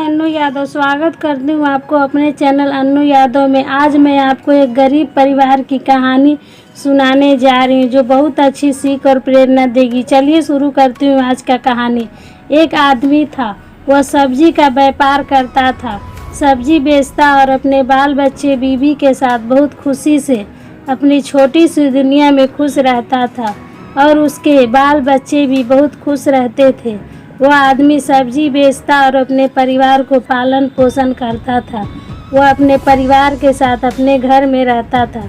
अन्नू यादव स्वागत करती हूँ आपको अपने चैनल अन्नू यादव में। आज मैं आपको एक गरीब परिवार की कहानी सुनाने जा रही हूँ जो बहुत अच्छी सीख और प्रेरणा देगी। चलिए शुरू करती हूँ आज का कहानी। एक आदमी था, वह सब्जी का व्यापार करता था, सब्जी बेचता और अपने बाल बच्चे बीवी के साथ बहुत खुशी से अपनी छोटी सी दुनिया में खुश रहता था और उसके बाल बच्चे भी बहुत खुश रहते थे। वह आदमी सब्जी बेचता और अपने परिवार को पालन पोषण करता था। वह अपने परिवार के साथ अपने घर में रहता था।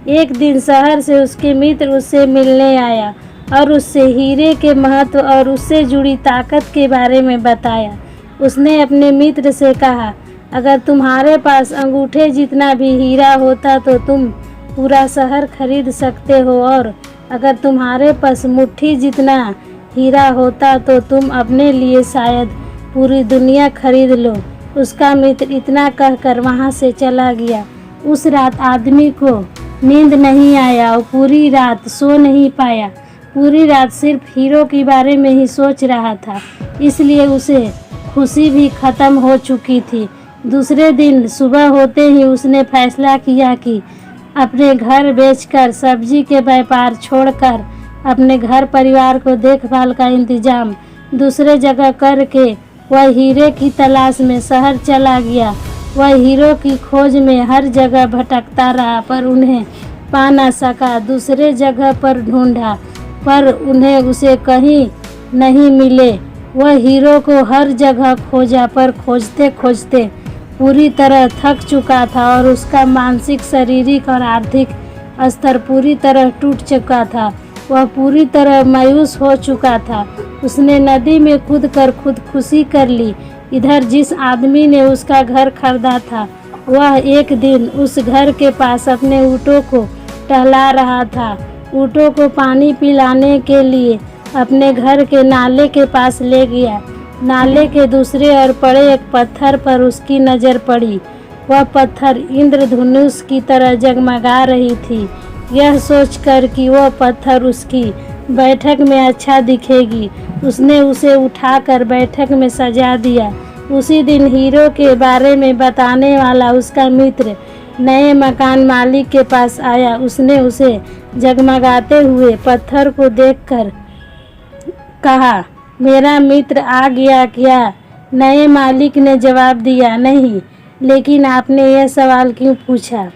एक दिन शहर से उसके मित्र उससे मिलने आया और उससे हीरे के महत्व और उससे जुड़ी ताकत के बारे में बताया। उसने अपने मित्र से कहा, अगर तुम्हारे पास अंगूठे जितना भी हीरा होता तो तुम पूरा शहर खरीद सकते हो, और अगर तुम्हारे पास मुट्ठी जितना हीरा होता तो तुम अपने लिए शायद पूरी दुनिया खरीद लो। उसका मित्र इतना कहकर वहाँ से चला गया। उस रात आदमी को नींद नहीं आया और पूरी रात सो नहीं पाया। पूरी रात सिर्फ हीरो के बारे में ही सोच रहा था, इसलिए उसे खुशी भी ख़त्म हो चुकी थी। दूसरे दिन सुबह होते ही उसने फैसला किया कि अपने घर बेचकर सब्जी के व्यापार छोड़कर अपने घर परिवार को देखभाल का इंतजाम दूसरे जगह करके वह हीरे की तलाश में शहर चला गया। वह हीरो की खोज में हर जगह भटकता रहा पर उन्हें पा न सका। दूसरे जगह पर ढूंढा पर उन्हें उसे कहीं नहीं मिले। वह हीरो को हर जगह खोजा पर खोजते खोजते पूरी तरह थक चुका था और उसका मानसिक, शारीरिक और आर्थिक स्तर पूरी तरह टूट चुका था। वह पूरी तरह मायूस हो चुका था। उसने नदी में कूदकर खुदकुशी कर ली। इधर जिस आदमी ने उसका घर खरीदा था वह एक दिन उस घर के पास अपने ऊँटों को टहला रहा था। ऊँटों को पानी पिलाने के लिए अपने घर के नाले के पास ले गया। नाले के दूसरे ओर पड़े एक पत्थर पर उसकी नज़र पड़ी। वह पत्थर इंद्रधनुष की तरह जगमगा रही थी। यह सोचकर कि वह पत्थर उसकी बैठक में अच्छा दिखेगी, उसने उसे उठाकर बैठक में सजा दिया। उसी दिन हीरो के बारे में बताने वाला उसका मित्र नए मकान मालिक के पास आया। उसने उसे जगमगाते हुए पत्थर को देखकर कहा, मेरा मित्र आ गया क्या? नए मालिक ने जवाब दिया, नहीं, लेकिन आपने यह सवाल क्यों पूछा?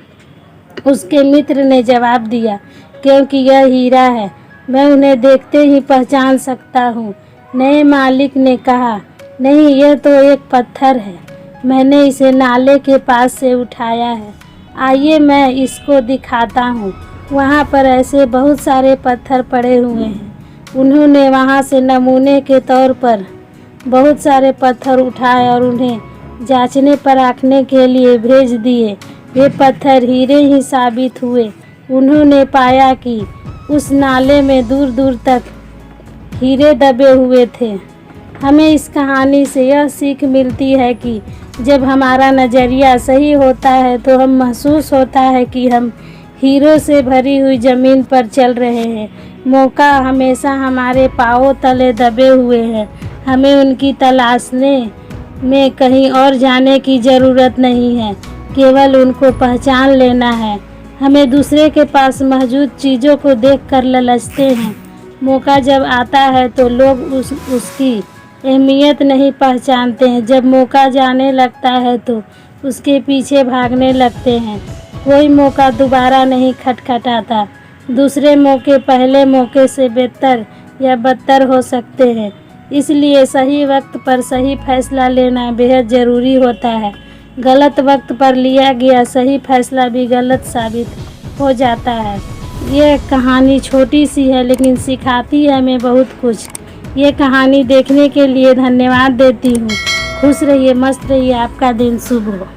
उसके मित्र ने जवाब दिया, क्योंकि यह हीरा है, मैं उन्हें देखते ही पहचान सकता हूँ। नए मालिक ने कहा, नहीं, यह तो एक पत्थर है, मैंने इसे नाले के पास से उठाया है, आइए मैं इसको दिखाता हूँ। वहाँ पर ऐसे बहुत सारे पत्थर पड़े हुए हैं। उन्होंने वहाँ से नमूने के तौर पर बहुत सारे पत्थर उठाए और उन्हें जांचने परखने के लिए भेज दिए। वे पत्थर हीरे ही साबित हुए। उन्होंने पाया कि उस नाले में दूर दूर तक हीरे दबे हुए थे। हमें इस कहानी से यह सीख मिलती है कि जब हमारा नज़रिया सही होता है तो हम महसूस होता है कि हम हीरो से भरी हुई ज़मीन पर चल रहे हैं। मौका हमेशा हमारे पाँव तले दबे हुए हैं। हमें उनकी तलाशने में कहीं और जाने की ज़रूरत नहीं है, केवल उनको पहचान लेना है। हमें दूसरे के पास मौजूद चीज़ों को देखकर ललचते हैं। मौका जब आता है तो लोग उसकी अहमियत नहीं पहचानते हैं। जब मौका जाने लगता है तो उसके पीछे भागने लगते हैं। कोई मौका दोबारा नहीं खटखटाता। दूसरे मौके पहले मौके से बेहतर या बदतर हो सकते हैं। इसलिए सही वक्त पर सही फैसला लेना बेहद ज़रूरी होता है। गलत वक्त पर लिया गया सही फैसला भी गलत साबित हो जाता है। यह कहानी छोटी सी है लेकिन सिखाती है हमें बहुत कुछ। ये कहानी देखने के लिए धन्यवाद देती हूँ। खुश रहिए, मस्त रहिए, आपका दिन शुभ हो।